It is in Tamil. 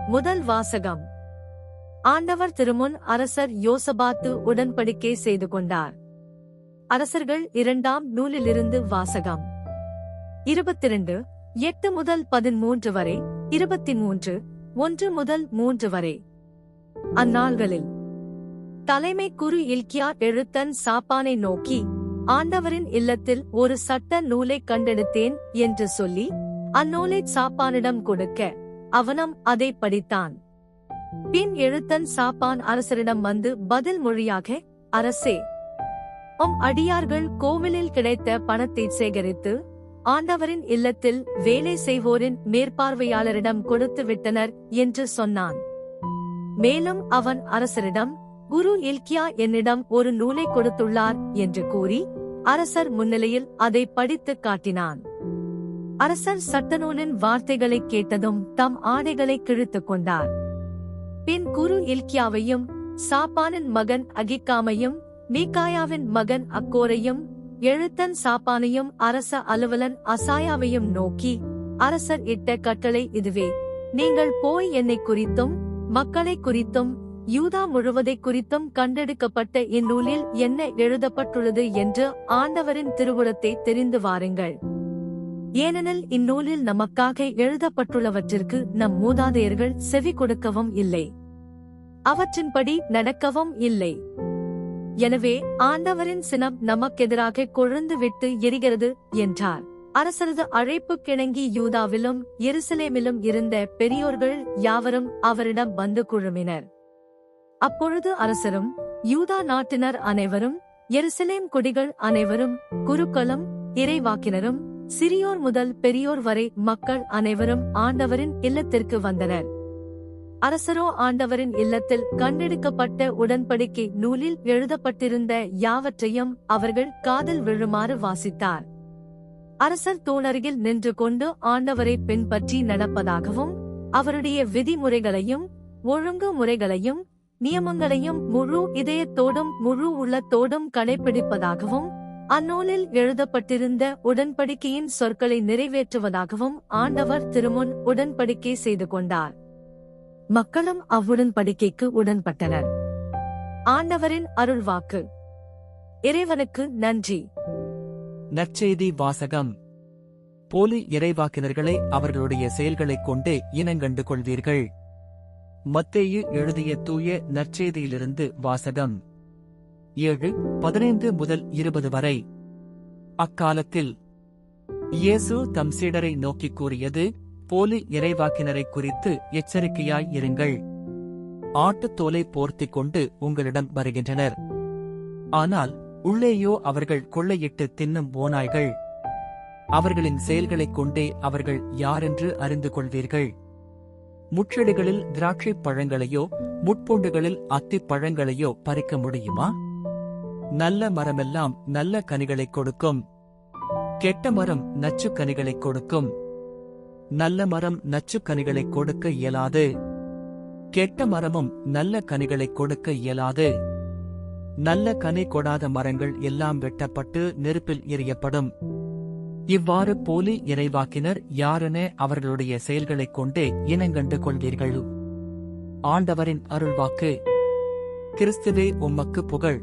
முதல் வாசகம். ஆண்டவர் திருமுன் அரசர் யோசபாத்து உடன்படிக்கை செய்து கொண்டார். அரசர்கள் 2ஆம் நூலிலிருந்து வாசகம். 22 8 முதல் 13 வரை, 23 1 முதல் 3 வரை. அந்நாள்களில் தலைமை குரு இல்க்கியா எழுத்தன் சாப்பானை நோக்கி, ஆண்டவரின் இல்லத்தில் ஒரு சட்ட நூலைக் கண்டெடுத்தேன் என்று சொல்லி அந்நூலைச் சாப்பானிடம் கொடுக்க அவனும் அதை படித்தான். பின் எழுத்தன் சாப்பான் அரசரிடம் வந்து பதில் மொழியாக, அரசே, அடியார்கள் கோவிலில் கிடைத்த பணத்தை சேகரித்து ஆண்டவரின் இல்லத்தில் வேலை செய்வோரின் மேற்பார்வையாளரிடம் கொடுத்து விட்டனர் என்று சொன்னான். மேலும் அவன் அரசரிடம், குரு இல்க்கியா என்னிடம் ஒரு நூலை கொடுத்துள்ளார் என்று கூறி அரசர் முன்னிலையில் அதை படித்து காட்டினான். அரசர் சட்டநூலின் வார்த்தைகளை கேட்டதும் தம் ஆடைகளை கிழித்துக் கொண்டார். பின் குரு இல்க்கியாவையும் சாப்பானின் மகன் அகிக்காமையும் மீகாயாவின் மகன் அக்கோரையும் எழுத்தன் சாப்பானையும் அரச அலுவலன் அசாயாவையும் நோக்கி, அரசர் இட்ட கட்டளை இதுவே, நீங்கள் போய் என்னை குறித்தும் மக்களை குறித்தும் யூதா முழுவதை குறித்தும் கண்டெடுக்கப்பட்ட இந்நூலில் என்ன எழுதப்பட்டுள்ளது என்று ஆண்டவரின் திருவுளத்தை தெரிந்து வாருங்கள். ஏனெனில் இந்நூலில் நமக்காக எழுதப்பட்டுள்ளவற்றிற்கு நம் மூதாதையர்கள் செவி கொடுக்கவும் இல்லை, அவற்றின்படி நடக்கவும் இல்லை. எனவே ஆண்டவரின் சினம் நமக்கெதிராக கொழுந்து விட்டு எரிகிறது என்றார். அரசரது அழைப்பு கிணங்கி யூதாவிலும் எருசலேமிலும் இருந்த பெரியோர்கள் யாவரும் அவரிடம் வந்து குழுமினர். அப்பொழுது அரசரும் யூதா நாட்டினர் அனைவரும், எருசலேம் குடிகள் அனைவரும், குருக்களும் இறைவாக்கினரும், சிறியோர் முதல் பெரியோர் வரை மக்கள் அனைவரும் ஆண்டவரின் இல்லத்திற்கு வந்தனர். அரசரோ ஆண்டவரின் இல்லத்தில் கண்டெடுக்கப்பட்ட உடன்படிக்கை நூலில் எழுதப்பட்டிருந்த யாவற்றையும் அவர்கள் காதில் விழுமாறு வாசித்தார். அரசர் தூணருகில் நின்று கொண்டு ஆண்டவரை பின்பற்றி நடப்பதாகவும் அவருடைய விதிமுறைகளையும் ஒழுங்கு முறைகளையும் நியமங்களையும் முழு இதயத்தோடும் முழு உள்ளத்தோடும் கடைபிடிப்பதாகவும் அந்நூலில் எழுதப்பட்டிருந்த உடன்படிக்கையின் சொற்களை நிறைவேற்றுவதாகவும் ஆண்டவர் திருமுன் உடன்படிக்கை செய்து கொண்டார். மக்களும் அவ்வுடன்படிக்கைக்கு உடன்பட்டனர். ஆண்டவரின் அருள்வாக்கு. இறைவனுக்கு நன்றி. நற்செய்தி வாசகம். போலி இறைவாக்கினர்களை அவர்களுடைய செயல்களைக் கொண்டே இனங்கண்டு கொள்வீர்கள். மத்தேயு எழுதிய தூய நற்செய்தியிலிருந்து வாசகம். 7:15 முதல் 20 வரை. அக்காலத்தில் இயேசு தம் சீடரை நோக்கிக் கூறியது, போலி இறைவாக்கினரை குறித்து எச்சரிக்கையாய் இருங்கள். ஆட்டுத்தோலை போர்த்திக் கொண்டு உங்களிடம் வருகின்றனர், ஆனால் உள்ளேயோ அவர்கள் கொள்ளையிட்டு தின்னும் ஓநாய்கள். அவர்களின் செயல்களைக் கொண்டே அவர்கள் யாரென்று அறிந்து கொள்வீர்கள். முட்செடிகளில் திராட்சைப் பழங்களையோ முட்பூண்டுகளில் அத்திப் பழங்களையோ பறிக்க முடியுமா? நல்ல மரமெல்லாம் நல்ல கனிகளைக் கொடுக்கும், கெட்ட மரம் நச்சுக் கனிகளைக் கொடுக்கும். நல்ல மரம் நச்சுக் கனிகளைக் கொடுக்க இயலாது, கெட்ட மரமும் நல்ல கனிகளைக் கொடுக்க இயலாது. நல்ல கனி கொடாத மரங்கள் எல்லாம் வெட்டப்பட்டு நெருப்பில் எறியப்படும். இவ்வாறு போலி இறைவாக்கினர் யாரென அவர்களுடைய செயல்களைக் கொண்டே இனங்கண்டு கொள்வீர்கள். ஆண்டவரின் அருள்வாக்கு. கிறிஸ்துவே உமக்கு புகழ்.